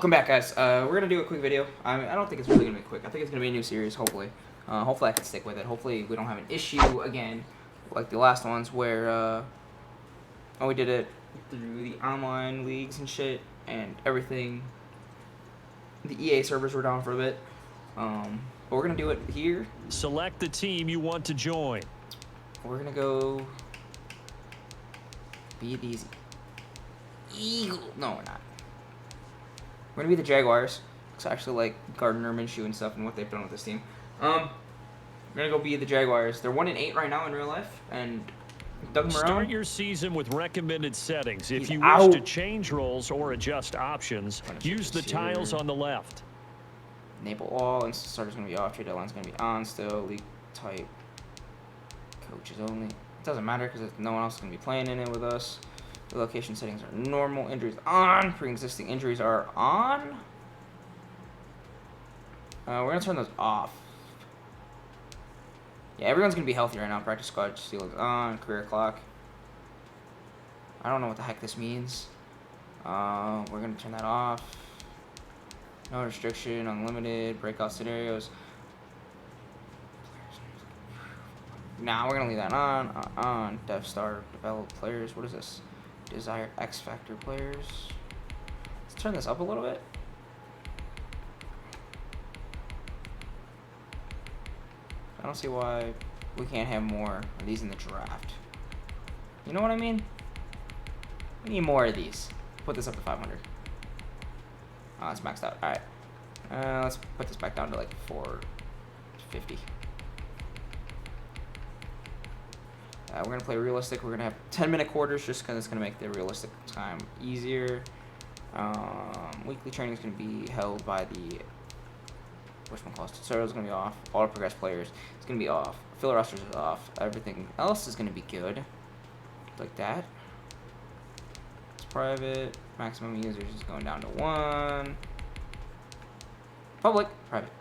Welcome back, guys. We're gonna do a quick video. I don't think it's really gonna be quick. I think it's gonna be a new series. Hopefully, hopefully I can stick with it. Hopefully we don't have an issue again, like the last ones where we did it through the online leagues and shit and everything. The EA servers were down for a bit, but we're gonna do it here. Select the team you want to join. We're gonna go be these Eagles. No, we're not. We're gonna be the Jaguars. It's actually like Gardner Minshew and stuff and what they've done with this team. We're gonna go be the Jaguars. They're 1-8 right now in real life, and Doug Marone. Start your season with recommended settings. If you out. wish to change roles or adjust options, use the tiles on the left. Enable all. And starter's gonna be off. Trade deadline's gonna be on still. League type. Coaches only. It doesn't matter because no one else is gonna be playing in it with us. The location settings are normal. Injuries on. Pre-existing injuries are on. We're gonna turn those off. Yeah, everyone's gonna be healthy right now. Practice squad still on. Career clock. I don't know what the heck this means. We're gonna turn that off. No restriction. Unlimited. Breakout scenarios. Nah, we're gonna leave that on. Dev Star developed players. What is this? Desired X Factor players. Let's turn this up a little bit. I don't see why we can't have more of these in the draft. You know what I mean? We need more of these. Put this up to 500. Oh, it's maxed out. Alright. Let's put this back down to like 450. We're going to play realistic. We're going to have 10-minute quarters just because it's going to make the realistic time easier. Weekly training is going to be held by the tutorial is going to be off. All progress players is going to be off. Filler rosters is off. Everything else is going to be good. Like that. It's private. Maximum users is going down to 1. Public. Private.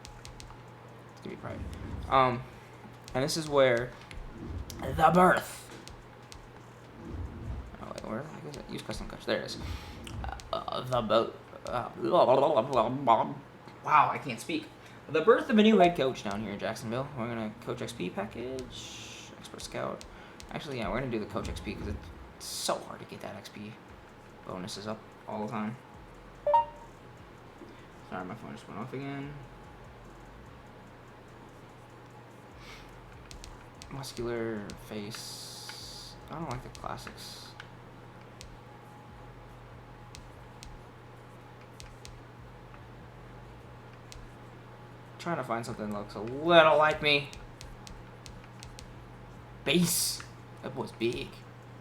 It's going to be private. And this is where the birth. Oh wait, where the heck is it? Use custom coach. There it is. The boat. Wow, I can't speak. The birth of a new head coach down here in Jacksonville. We're gonna Coach XP package, Expert Scout. Actually, yeah, we're gonna do the Coach XP because it's so hard to get that XP bonuses up all the time. Sorry, my phone just went off again. Muscular face. I don't like the classics. Trying to find something that looks a little like me. Base. That boy's big.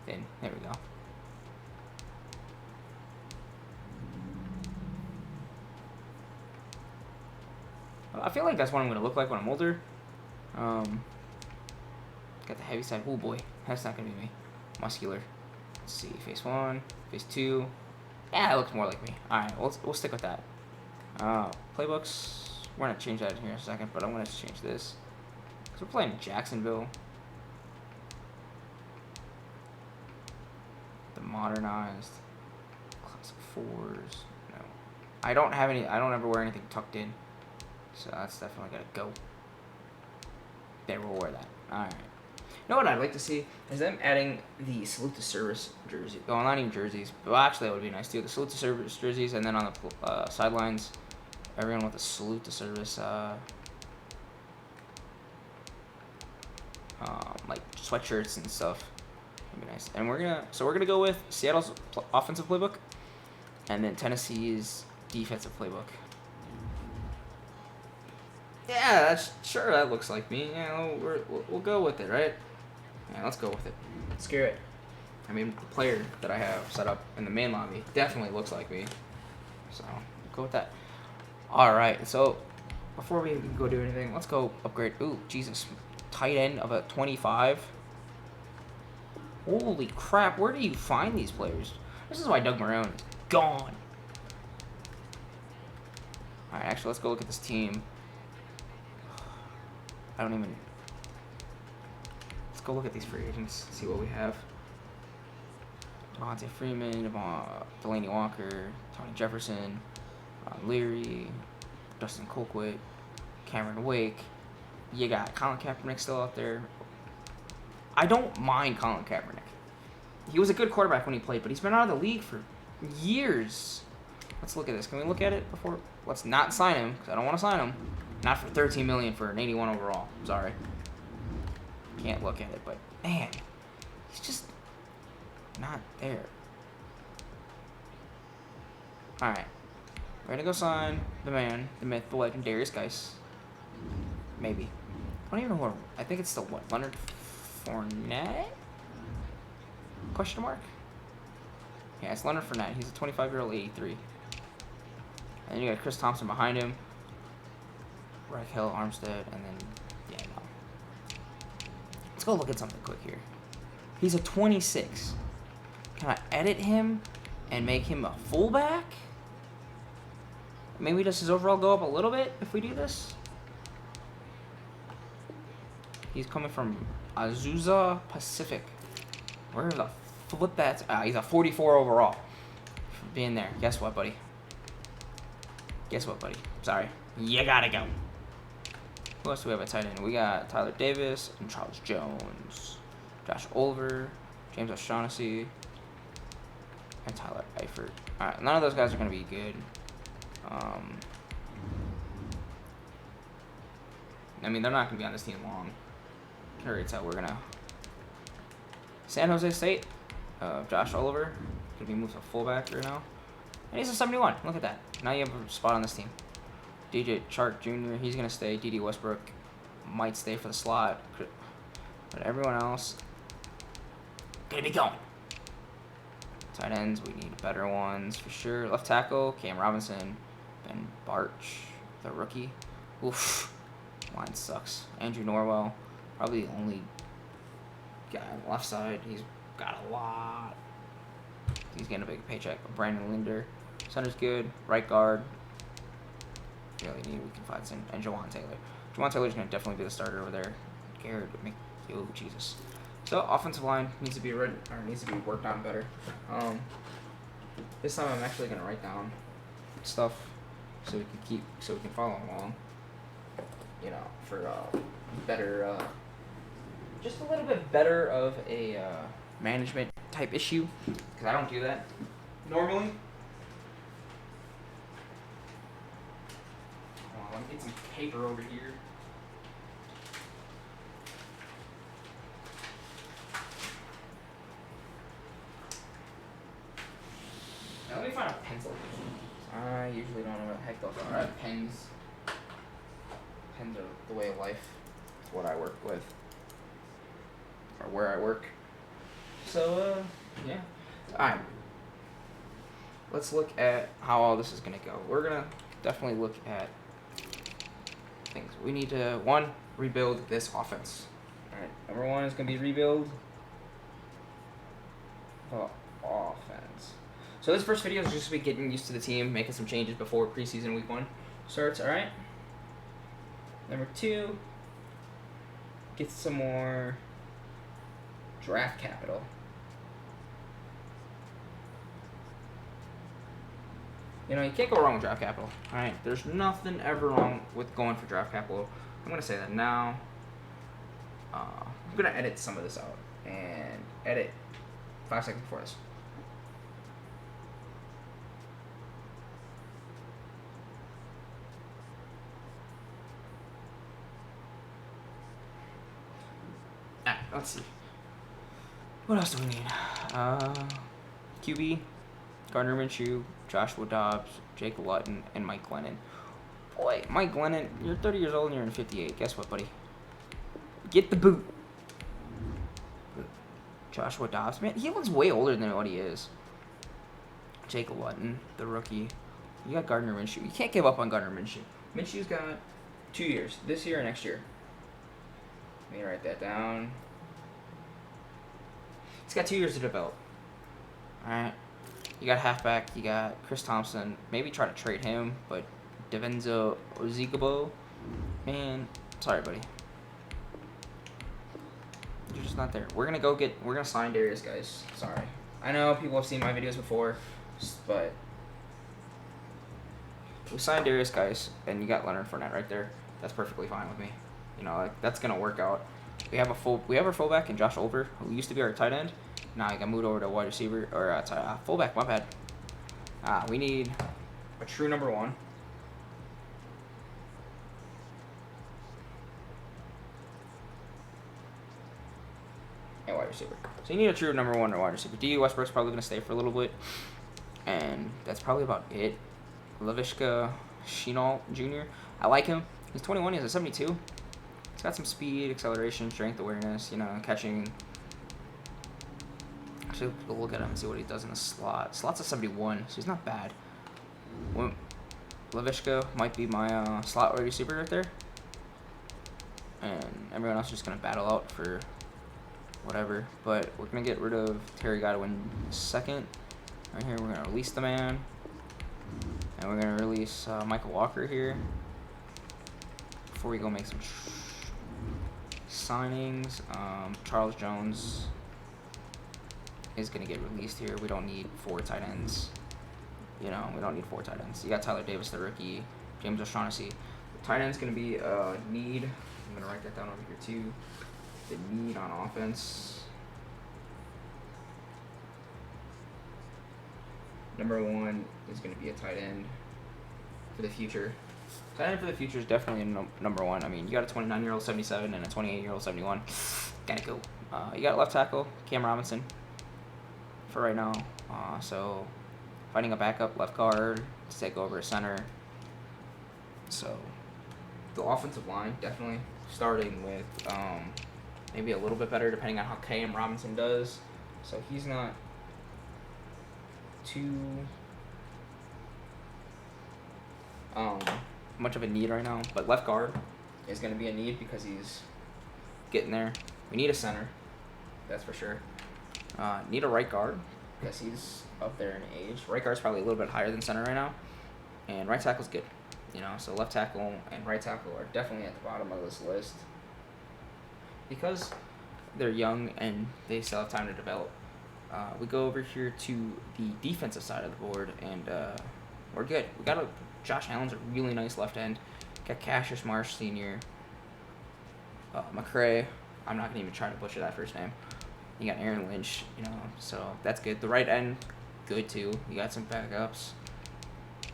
Then there we go. I feel like that's what I'm gonna look like when I'm older. Got the heavy side. Oh boy, that's not gonna be me. Muscular. Let's see. Face 1, face 2. Yeah, it looks more like me. All right, we'll stick with that. Playbooks. We're gonna change that in here in a second, but I'm gonna change this because we're playing Jacksonville. The modernized classic 4s. No, I don't have any. I don't ever wear anything tucked in, so that's definitely gotta go. There, we'll wear that. All right. You know what I'd like to see is them adding the salute to service jersey. Well, not even jerseys, but actually that would be nice too. The salute to service jerseys, and then on the sidelines, everyone with a salute to service, like sweatshirts and stuff. That'd be nice. And we're gonna go with Seattle's offensive playbook, and then Tennessee's defensive playbook. Yeah, sure that looks like me. Yeah, we'll go with it, right? Yeah, let's go with it. Screw it. I mean, the player that I have set up in the main lobby definitely looks like me, so we'll go with that. All right, so before we go do anything, let's go upgrade. Ooh, Jesus, tight end of a 25. Holy crap! Where do you find these players? This is why Doug Marone is gone. All right, actually, let's go look at this team. I don't even. Let's go look at these free agents, see what we have. Devontae Freeman, Delaney Walker, Tony Jefferson, Ron Leary, Dustin Colquitt, Cameron Wake. You got Colin Kaepernick still out there. I don't mind Colin Kaepernick. He was a good quarterback when he played, but he's been out of the league for years. Let's look at this. Can we look at it before? Let's not sign him, because I don't want to sign him. Not for $13 million for an 81 overall. Sorry. Can't look at it, but man, he's just not there. Alright. We're gonna go sign the man, the myth, the legend, Darius Geis. Maybe. I don't even know I think it's still what? Leonard Fournette? Question mark? Yeah, it's Leonard Fournette. He's a 25-year-old 83. And then you got Chris Thompson behind him. Raquel Armstead, and then, yeah, no. Let's go look at something quick here. He's a 26. Can I edit him and make him a fullback? Maybe does his overall go up a little bit if we do this? He's coming from Azusa Pacific. Where the flip that's... he's a 44 overall. For being there. Guess what, buddy? Guess what, buddy? Sorry. You gotta go. Who else do we have at tight end? We got Tyler Davis and Charles Jones. Josh Oliver, James O'Shaughnessy, and Tyler Eifert. Alright, none of those guys are going to be good. I mean, they're not going to be on this team long. I can already tell we're going to... San Jose State, Josh Oliver, going to be moved to fullback right now. And he's a 71. Look at that. Now you have a spot on this team. DJ Chark Jr., he's going to stay. D.D. Westbrook might stay for the slot. But everyone else, going to be going. Tight ends, we need better ones for sure. Left tackle, Cam Robinson. Ben Barch, the rookie. Oof. Line sucks. Andrew Norwell, probably the only guy on the left side. He's got a lot. He's getting a big paycheck. Brandon Linder. Center's good. Right guard. Really need we can find some. And Jawan Taylor. Jawan Taylor's going to definitely be the starter over there. Garrett, oh Jesus. So offensive line needs to be worked on better. This time I'm actually going to write down stuff so we can follow along. You know, for better, just a little bit better of a management type issue, because I don't do that normally. Let me get some paper over here. Now let me find a pencil. I usually don't know what the heck those are. I have pens. Pens are the way of life. It's what I work with. Or where I work. So, yeah. Alright. Let's look at how all this is going to go. We're going to definitely look at things. We need to, one, rebuild this offense. Alright. Number one is going to be rebuild the offense. So this first video is just going to be getting used to the team, making some changes before preseason week 1 starts. Alright. Number 2, get some more draft capital. You know, you can't go wrong with draft capital. Alright, there's nothing ever wrong with going for draft capital. I'm going to say that now. I'm going to edit some of this out. And edit 5 seconds before this. Let's see. What else do we need? QB, Gardner Minshew, Joshua Dobbs, Jake Luton, and Mike Glennon. Boy, Mike Glennon, you're 30 years old and you're in 58. Guess what, buddy? Get the boot. Joshua Dobbs, man, he looks way older than what he is. Jake Luton, the rookie. You got Gardner Minshew. You can't give up on Gardner Minshew. Minshew's got 2 years, this year and next year. Let me write that down. He's got 2 years to develop. Alright. You got halfback. You got Chris Thompson. Maybe try to trade him, but Devenzo Ozigabo. Man, sorry, buddy. You're just not there. We're gonna sign Darius, guys. Sorry. I know people have seen my videos before, but we signed Darius Geis, and you got Leonard Fournette right there. That's perfectly fine with me. You know, like that's gonna work out. We have our fullback in Josh Olver, who used to be our tight end. Now he got moved over to wide receiver or fullback. My bad. We need a true number 1. And wide receiver. So you need a true number 1 or wide receiver. D. Westbrook's probably gonna stay for a little bit, and that's probably about it. Laviska Shenault Jr. I like him. He's 21. He has a 72. He's got some speed, acceleration, strength, awareness. You know, catching. Actually, we'll look at him and see what he does in the slot. Slot's a 71, so he's not bad. Laviska might be my slot wide receiver right there, and everyone else is just gonna battle out for whatever. But we're gonna get rid of Terry Godwin second. Right here, we're gonna release the man, and we're gonna release Michael Walker here. Before we go make some signings, Charles Jones is gonna get released here. We don't need 4 tight ends. You know, we don't need 4 tight ends. You got Tyler Davis, the rookie, James O'Shaughnessy. The tight end's gonna be a need. I'm gonna write that down over here too. The need on offense. Number 1 is gonna be a tight end for the future. Tight end for the future is definitely number 1. I mean, you got a 29-year-old 77 and a 28-year-old 71. Gotta go. You got left tackle Cam Robinson for right now. So finding a backup left guard to take over a center. So the offensive line definitely starting with maybe a little bit better depending on how Cam Robinson does. So he's not too much of a need right now, but left guard is going to be a need because he's getting there. We need a center, that's for sure. Need a right guard because he's up there in age. Right guard's probably a little bit higher than center right now, and right tackle's good. You know, so left tackle and right tackle are definitely at the bottom of this list because they're young and they still have time to develop. We go over here to the defensive side of the board, and we're good. We got Josh Allen's a really nice left end. Got Cassius Marsh Sr., McCray. I'm not gonna even try to butcher that first name. You got Aaron Lynch, you know, so that's good. The right end, good too. You got some backups.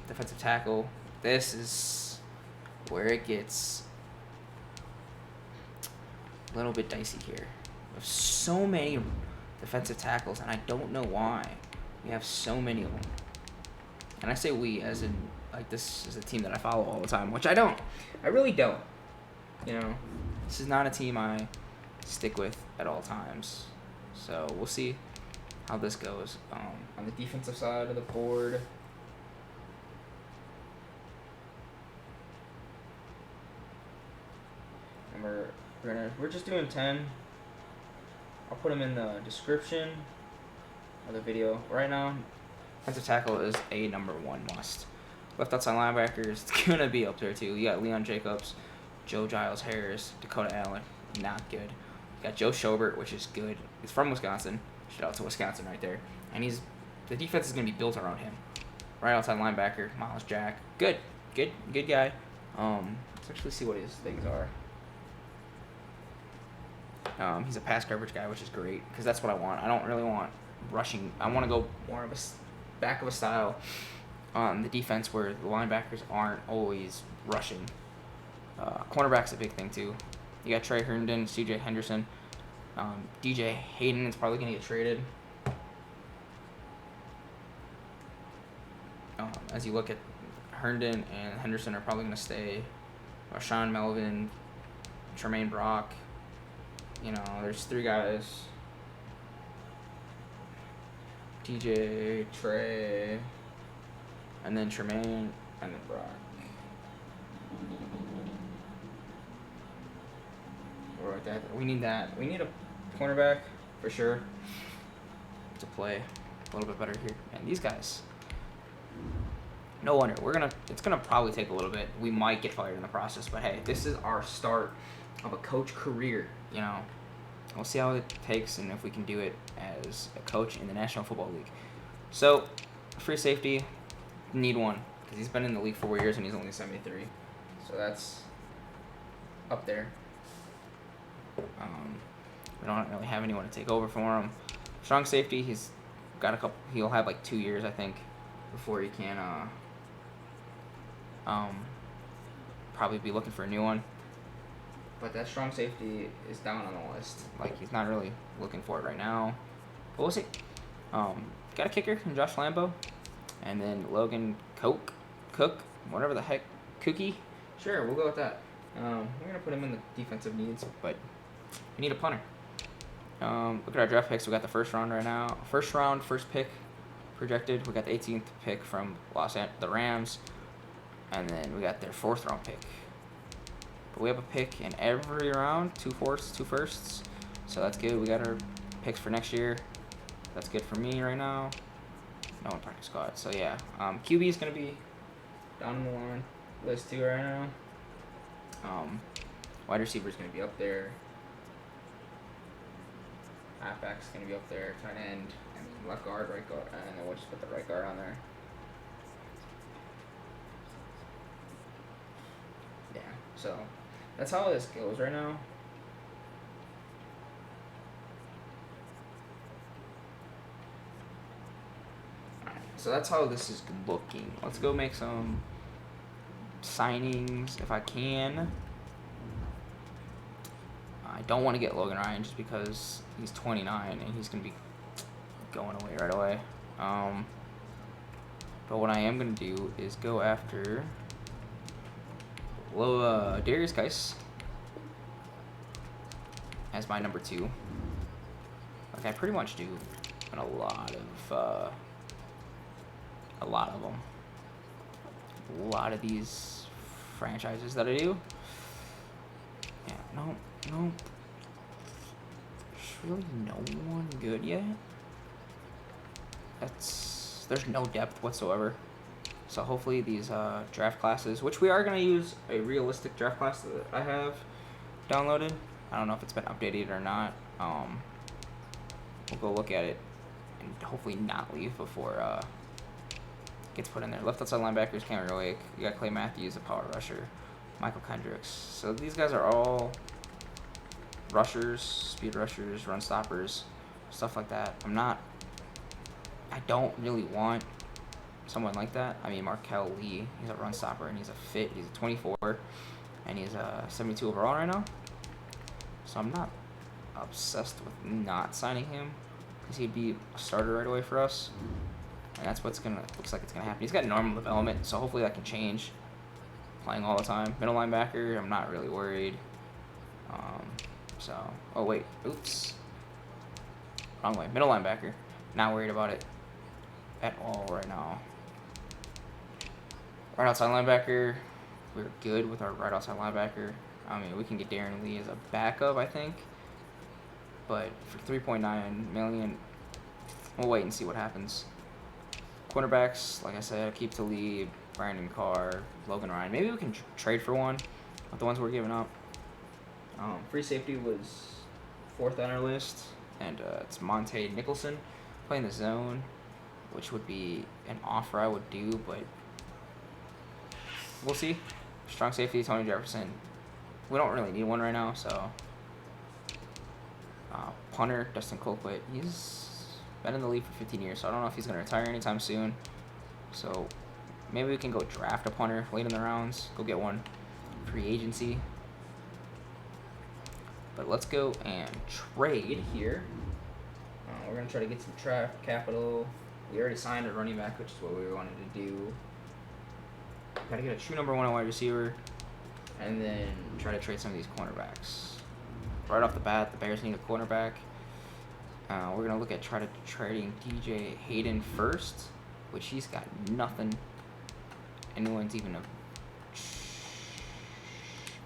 Defensive tackle. This is where it gets a little bit dicey here. We have so many defensive tackles, and I don't know why we have so many of them. And I say we as in, like, this is a team that I follow all the time, which I don't. I really don't. You know, this is not a team I stick with at all times. So we'll see how this goes. On the defensive side of the board, and we're just doing 10. I'll put them in the description of the video. Right now, defensive tackle is a number 1 must. Left outside linebackers, it's gonna be up there too. You got Leon Jacobs, Joe Giles Harris, Dakota Allen, not good. You got Joe Schobert, which is good. He's from Wisconsin. Shout out to Wisconsin right there. And the defense is gonna be built around him. Right outside linebacker, Miles Jack, good guy. Let's actually see what his things are. He's a pass coverage guy, which is great because that's what I want. I don't really want rushing. I want to go more of a back of a style on the defense where the linebackers aren't always rushing. Cornerback's a big thing too. You got Trey Herndon, C.J. Henderson, DJ Hayden is probably going to get traded. As you look at Herndon and Henderson are probably going to stay. Rashawn Melvin, Tremaine Brock. You know, there's 3 guys. DJ, Trey, and then Tremaine, and then Brock. Right there. We need that. We need a cornerback for sure to play a little bit better here. And these guys, no wonder it's gonna probably take a little bit. We might get fired in the process, but hey, this is our start of a coach career. You know, we'll see how it takes and if we can do it as a coach in the National Football League. So, free safety, need one. because he's been in the league 4 years and he's only 73. So that's up there. We don't really have anyone to take over for him. Strong safety, he's got a couple. He'll have like 2 years, I think, before he can probably be looking for a new one. But that strong safety is down on the list. Like, he's not really looking for it right now. But we'll see. Got a kicker in Josh Lambo. And then Logan Cook, whatever the heck, Cookie. Sure, we'll go with that. We're going to put him in the defensive needs, but we need a punter. Look at our draft picks. We got the first round right now. First round, first pick projected. We got the 18th pick from the Rams. And then we got their 4th round pick. But we have a pick in every round, 2 fourths, 2 firsts. So that's good. We got our picks for next year. That's good for me right now. No one practice squad. So yeah, QB is gonna be down the line list too right now. Wide receiver is gonna be up there. Halfback's gonna be up there. Tight end, and left guard, right guard, and then we'll just put the right guard on there. Yeah. So that's how this goes right now. So that's how this is looking. Let's go make some signings if I can. I don't want to get Logan Ryan just because he's 29 and he's going to be going away right away. But what I am going to do is go after Darius Geis as my number 2. Like I pretty much do in a lot of them. A lot of these franchises that I do. Yeah, no. There's really no one good yet. There's no depth whatsoever. So hopefully these draft classes, which we are going to use a realistic draft class that I have downloaded. I don't know if it's been updated or not. We'll go look at it and hopefully not leave before gets put in there. Left outside linebackers, Cameron Rowick. You got Clay Matthews, a power rusher. Michael Kendricks. So these guys are all rushers, speed rushers, run stoppers, stuff like that. I don't really want someone like that. I mean, Markel Lee, he's a run stopper and he's a fit. He's a 24 and he's a 72 overall right now. So I'm not obsessed with not signing him because he'd be a starter right away for us. And that's looks like it's gonna happen. He's got normal development, so hopefully that can change. Playing all the time. Middle linebacker, I'm not really worried. Oh wait, oops. Wrong way. Middle linebacker, not worried about it at all right now. Right outside linebacker, we're good with our right outside linebacker. I mean, we can get Darren Lee as a backup, I think. But for $3.9 million, we'll wait and see what happens. Cornerbacks, like I said, keep Talib, Brandon Carr, Logan Ryan. Maybe we can trade for one with the ones we're giving up. Free safety was 4th on our list, and it's Monte Nicholson playing the zone, which would be an offer I would do, but we'll see. Strong safety, Tony Jefferson. We don't really need one right now, so. Punter, Dustin Colquitt. He's been in the league for 15 years, so I don't know if he's going to retire anytime soon. So maybe we can go draft a punter late in the rounds. Go get one free agency. But let's go and trade here. We're going to try to get some draft capital. We already signed a running back, which is what we wanted to do. Got to get a true number 1 wide receiver. And then try to trade some of these cornerbacks. Right off the bat, the Bears need a cornerback. We're going to look at trading DJ Hayden first, which he's got nothing. Anyone's even a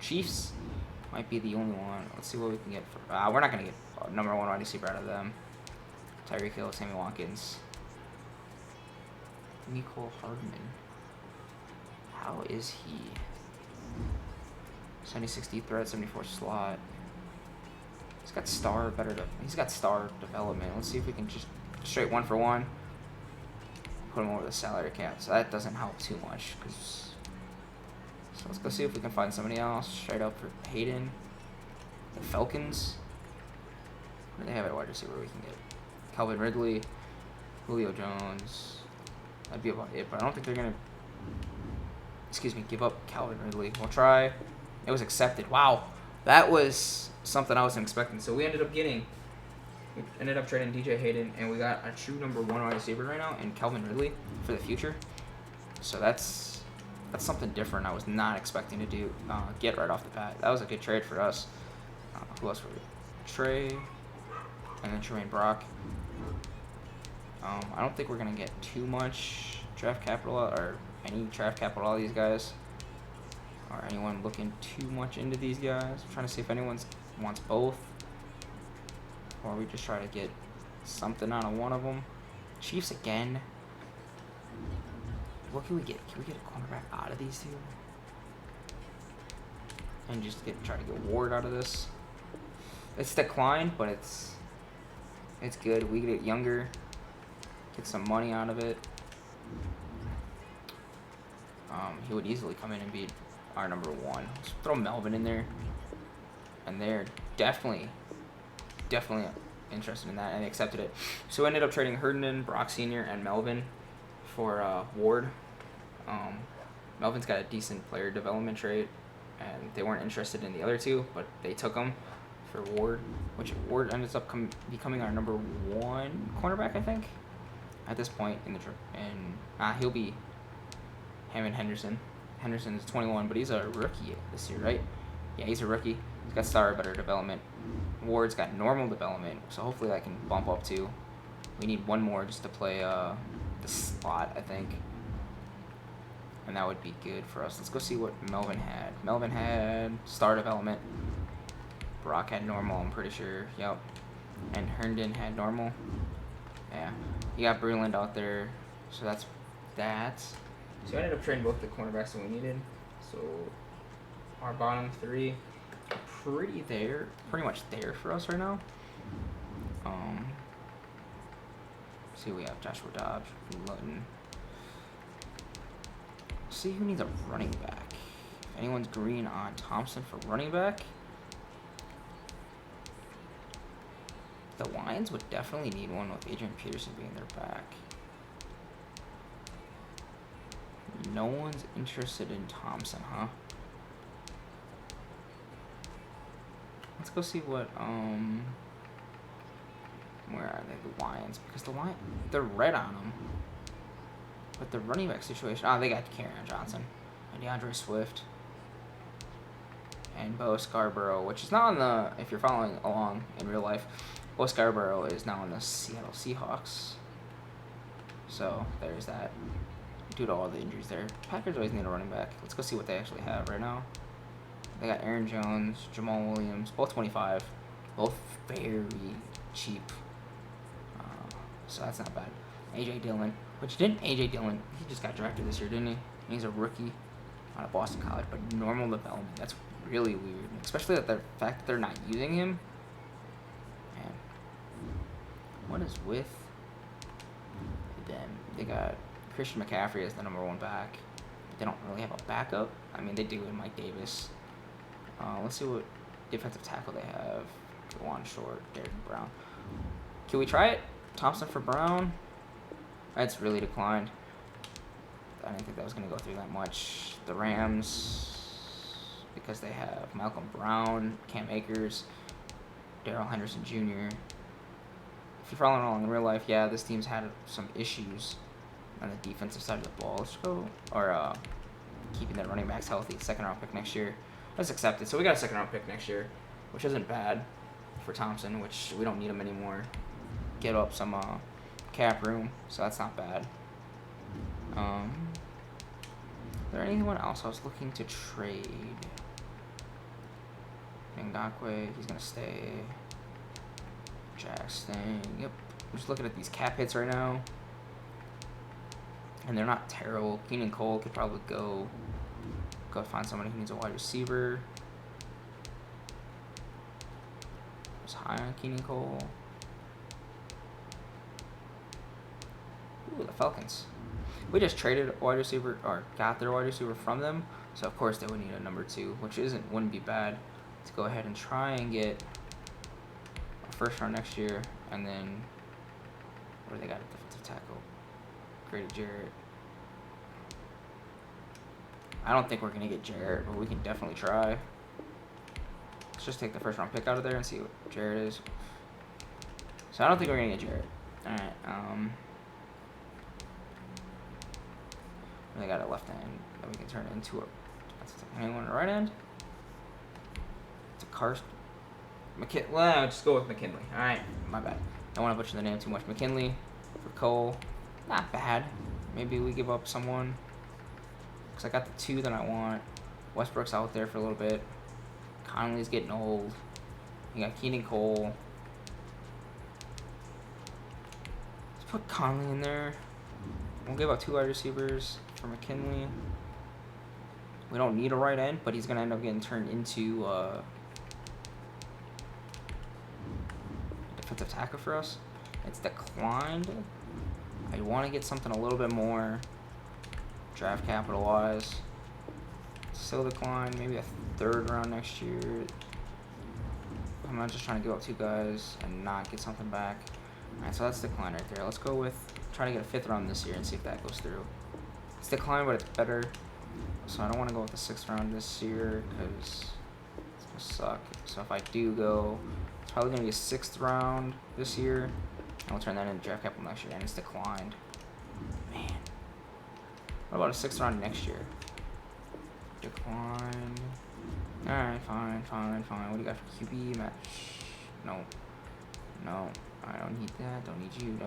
Chiefs might be the only one. Let's see what we can get for. We're not going to get number 1 wide receiver out of them. Tyreek Hill, Sammy Watkins, Nicole Hardman. How is he? 76 deep threat, 74 slot. He's got star development. Let's see if we can just straight 1 for 1. put him over the salary cap, so that doesn't help too much. So let's go see if we can find somebody else straight up for Hayden. The Falcons. What do they have at wide receiver we can get? Calvin Ridley, Julio Jones. That'd be about it, but I don't think they're gonna. Excuse me, give up Calvin Ridley. We'll try. It was accepted. Wow, that was something I wasn't expecting. So we ended up trading DJ Hayden, and we got a true number 1 wide receiver right now, and Calvin Ridley for the future. So that's something different. I was not expecting to get right off the bat. That was a good trade for us. Who else were we? Trey, and then Tremaine Brock. I don't think we're gonna get too much draft capital or any draft capital out of these guys, or anyone looking too much into these guys. I'm trying to see if anyone wants both, or we just try to get something out of one of them. Chiefs again. What can we get? Can we get a cornerback out of these two? And just try to get Ward out of this. It's declined, but it's good. We get it younger, get some money out of it. He would easily come in and beat our number 1. Let's throw Melvin in there, and they're definitely interested in that, and they accepted it. So we ended up trading Herndon, Brock Sr., and Melvin for Ward. Melvin's got a decent player development trait, and they weren't interested in the other two, but they took him for Ward, which Ward ends up becoming our number 1 cornerback, I think, at this point in the trip. And he'll be him and Henderson. Henderson is 21, but he's a rookie this year, right? Yeah, he's a rookie. He's got star better development. Ward's got normal development, so hopefully that can bump up too. We need one more just to play the slot, I think. And that would be good for us. Let's go see what Melvin had. Melvin had star development. Brock had normal, I'm pretty sure. Yep. And Herndon had normal. Yeah. You got Breland out there. So that's that. So I ended up trading both the cornerbacks that we needed. So our bottom 3 are pretty much there for us right now. See, we have Joshua Dobbs, Lutton. See who needs a running back. If anyone's green on Thompson for running back, the Lions would definitely need one with Adrian Peterson being their back. No one's interested in Thompson, huh? Let's go see what, where are they? The Lions. Because the Lions, they're red on them. But the running back situation, they got Karen Johnson and DeAndre Swift and Bo Scarborough, which is not on the, if you're following along in real life, Bo Scarborough is now on the Seattle Seahawks. So there's that. Due to all the injuries there. Packers always need a running back. Let's go see what they actually have right now. They got Aaron Jones, Jamal Williams, both 25. Both very cheap. So that's not bad. A.J. Dillon. Which didn't A.J. Dillon, he just got drafted this year, didn't he? He's a rookie out of Boston College, but normal development. That's really weird. Especially the fact that they're not using him. Man. What is with them? They got Christian McCaffrey as the number 1 back. They don't really have a backup. I mean, they do in Mike Davis. Let's see what defensive tackle they have. Juwan Short, Derrick Brown. Can we try it? Thompson for Brown? That's really declined. I didn't think that was going to go through that much. The Rams, because they have Malcolm Brown, Cam Akers, Darrell Henderson Jr. If you're following along in real life, yeah, this team's had some issues on the defensive side of the ball. Let's go, or keeping their running backs healthy. 2nd round pick next year. That's accepted. So we got a 2nd round pick next year, which isn't bad for Thompson, which we don't need him anymore. Get up some cap room, so that's not bad. Is there anyone else I was looking to trade? Ngakwe, he's gonna stay. Jackson, yep. I'm just looking at these cap hits right now, and they're not terrible. Keenan Cole could probably go find somebody who needs a wide receiver. I was high on Keenan Cole. Ooh, the Falcons. We just traded a wide receiver, or got their wide receiver from them, so of course they would need a number 2, which wouldn't be bad. Let's go ahead and try and get a first round next year, and then what do they got at defensive tackle? Grady Jarrett. I don't think we're gonna get Jarrett, but we can definitely try. Let's just take the first round pick out of there and see what Jarrett is. So I don't think we're gonna get Jarrett. All right. They got a left end that we can turn into a. Anyone on the right end? It's a Karst. Well, just go with McKinley. All right, my bad. I don't want to butcher the name too much. McKinley for Cole. Not bad. Maybe we give up someone. Because I got the 2 that I want. Westbrook's out there for a little bit. Conley's getting old. You got Keenan Cole. Let's put Conley in there. We'll give up 2 wide receivers for McKinley. We don't need a right end, but he's going to end up getting turned into defensive tackle for us. It's declined. I want to get something a little bit more draft capital wise. Still declined. Maybe a 3rd round next year. I'm not just trying to give up 2 guys and not get something back. Alright, so that's declined right there. Let's go with try to get a 5th round this year and see if that goes through. It's declined, but it's better. So I don't want to go with the 6th round this year because it's gonna suck. So if I do go, it's probably gonna be a 6th round this year, and we'll turn that into draft capital next year. And it's declined. Man, what about a 6th round next year? Declined. All right, fine. What do you got for QB match? No. I don't need that. Don't need you.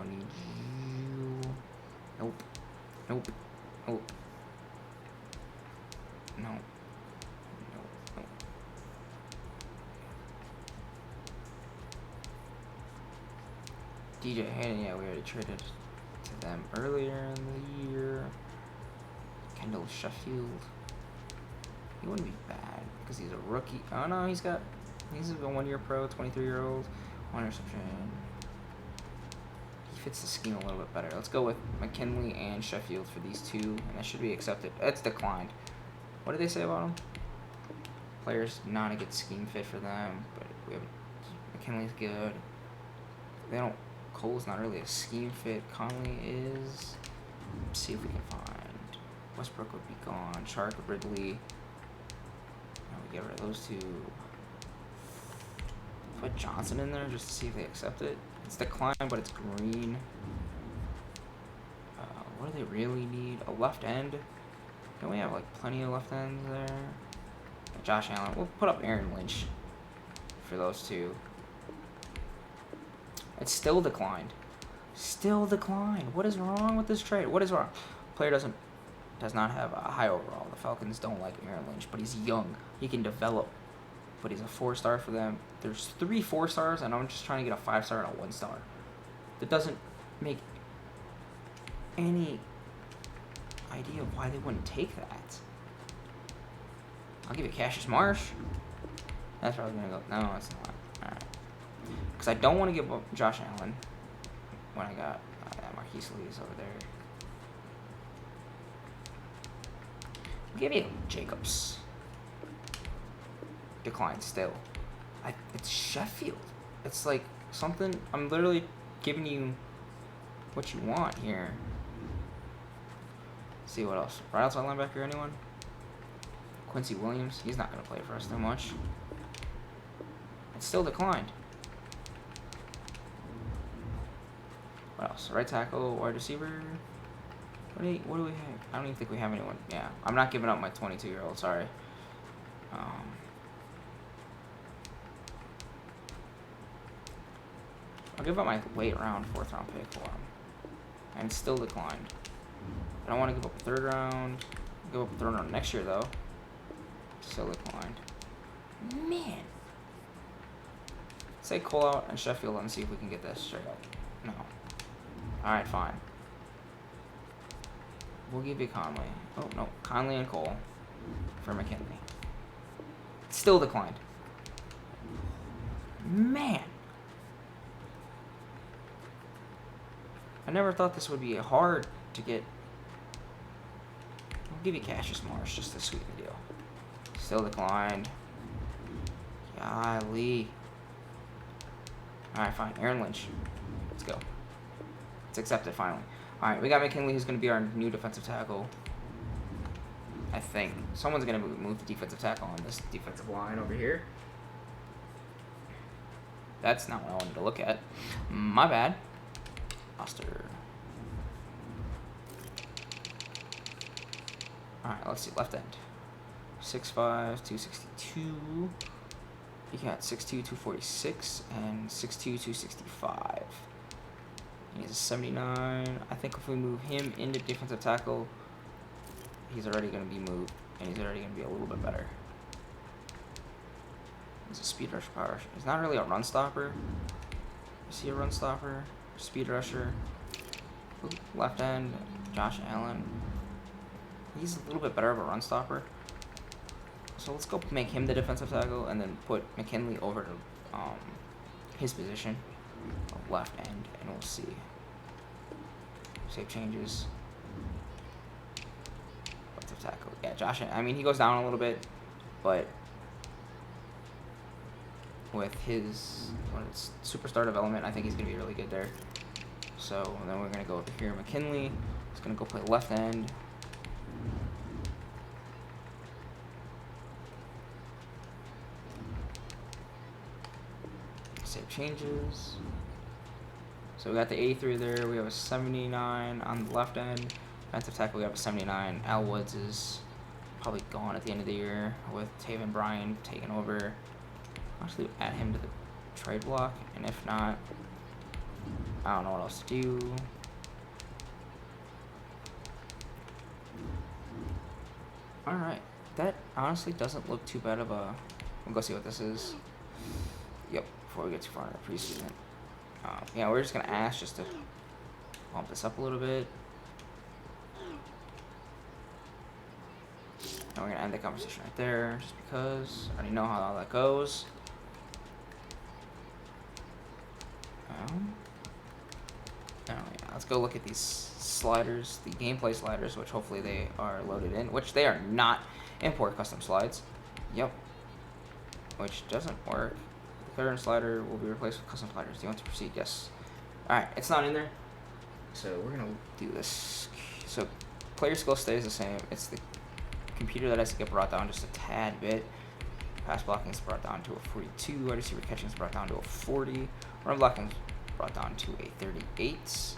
Nope. No. DJ Hayden, yeah, we already traded to them earlier in the year. Kendall Sheffield. He wouldn't be bad because he's a rookie. Oh no, he's a 1-year pro, 23-year-old, 1 interception. He fits the scheme a little bit better. Let's go with McKinley and Sheffield for these 2, and that should be accepted. It's declined. What did they say about him? Players not a good scheme fit for them, but we have McKinley's good. Cole's not really a scheme fit. Conley is. Let's see if we can find. Westbrook would be gone. Shark, Ridley. We get rid of those 2. Put Johnson in there just to see if they accept it. It's declined, but it's green. What do they really need? A left end? Don't we have like plenty of left ends there? Josh Allen. We'll put up Aaron Lynch for those 2. It's still declined. What is wrong with this trade? What is wrong? Player does not have a high overall. The Falcons don't like Aaron Lynch, but he's young. He can develop. But he's a 4-star for them. There's 3 4-stars, and I'm just trying to get a 5-star and a 1-star. That doesn't make any idea why they wouldn't take that. I'll give you Cassius Marsh. That's probably gonna go. No, it's not. Alright. Because I don't want to give up Josh Allen when I got Marquise Lee's over there. I'll give you Jacobs. Declined still. It's Sheffield. It's like something. I'm literally giving you what you want here. Let's see what else. Right outside linebacker, anyone? Quincy Williams. He's not going to play for us too much. It's still declined. What else? Right tackle, wide receiver. What do we have? I don't even think we have anyone. Yeah, I'm not giving up my 22-year-old. Sorry. I'll give up my late round, 4th round pick for him. And it's still declined. I don't want to give up a 3rd round. Give up a 3rd round next year, though. Still declined. Man. Say Cole out and Sheffield and see if we can get this straight up. No. Alright, fine. We'll give you Conley. Oh, no. Conley and Cole for McKinley. Still declined. Man. I never thought this would be hard to get give you Cassius Marsh just to sweeten the deal. Still declined. Golly. Alright, fine. Aaron Lynch. Let's go. It's accepted finally. Alright, we got McKinley, who's going to be our new defensive tackle. I think. Someone's going to move the defensive tackle on this defensive line over here. That's not what I wanted to look at. My bad. Oster. Alright, let's see. Left end. 6'5", 262. He got 6'2", 246, and 6'2", 265. He's a 79. I think if we move him into defensive tackle, he's already going to be moved, and he's already going to be a little bit better. He's a speed rusher, power rusher. He's not really a run stopper. Is he a run stopper? Speed rusher. Ooh, left end, Josh Allen. He's a little bit better of a run stopper. So let's go make him the defensive tackle and then put McKinley over to his position of left end, and we'll see. Save changes. Defensive tackle. Yeah, Josh. I mean, he goes down a little bit, but with his superstar development, I think he's gonna be really good there. So then we're gonna go over here. McKinley is gonna go play left end. Save changes. So we got the 83 there. We have a 79 on the left end. Defensive tackle, we have a 79. Al Woods is probably gone at the end of the year with Taven Bryan taking over. I'll actually add him to the trade block, and if not, I don't know what else to do. Alright, that honestly doesn't look too bad of a... We'll go see what this is. Yep, before we get too far in the preseason. Yeah, we're just going to ask just to bump this up a little bit. And we're going to end the conversation right there, just because I already know how all that goes. Yeah, let's go look at these sliders, the gameplay sliders, which hopefully they are loaded in, which they are not. Import custom slides. Yep. Which doesn't work. The current slider will be replaced with custom sliders. Do you want to proceed? Yes. Alright, it's not in there. So we're going to do this. So player skill stays the same. It's the computer that has to get brought down just a tad bit. Pass blocking is brought down to a 42. Wide receiver catching is brought down to a 40. Run blocking is brought down to a 38.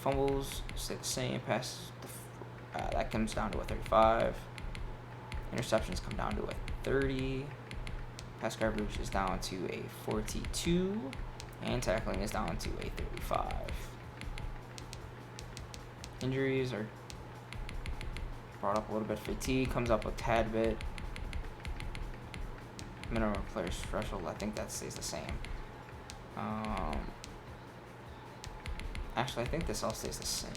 Fumbles stay the same. Pass that comes down to a 35. Interceptions come down to a 30. Pass coverage is down to a 42. And tackling is down to a 35. Injuries are brought up a little bit. Fatigue comes up a tad bit. Minimum player threshold, I think that stays the same. Actually, I think this all stays the same.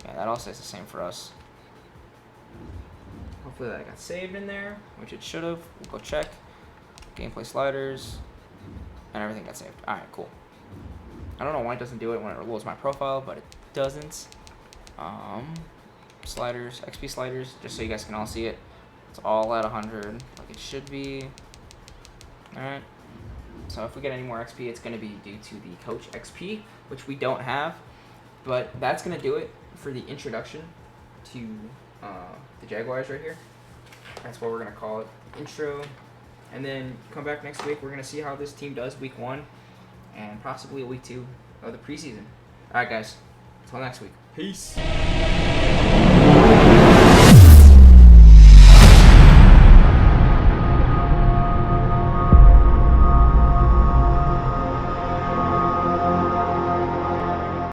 Yeah, that all stays the same for us. Hopefully that got saved in there, which it should have. We'll go check. Gameplay sliders. And everything got saved. Alright, cool. I don't know why it doesn't do it when it loads my profile, but it doesn't. Sliders, XP sliders, just so you guys can all see it. It's all at 100, like it should be. Alright. So if we get any more XP, it's going to be due to the Coach XP, which we don't have. But that's going to do it for the introduction to the Jaguars right here. That's what we're going to call it, intro. And then come back next week. We're going to see how this team does week 1 and possibly week 2 of the preseason. Alright, guys. Until next week. Peace.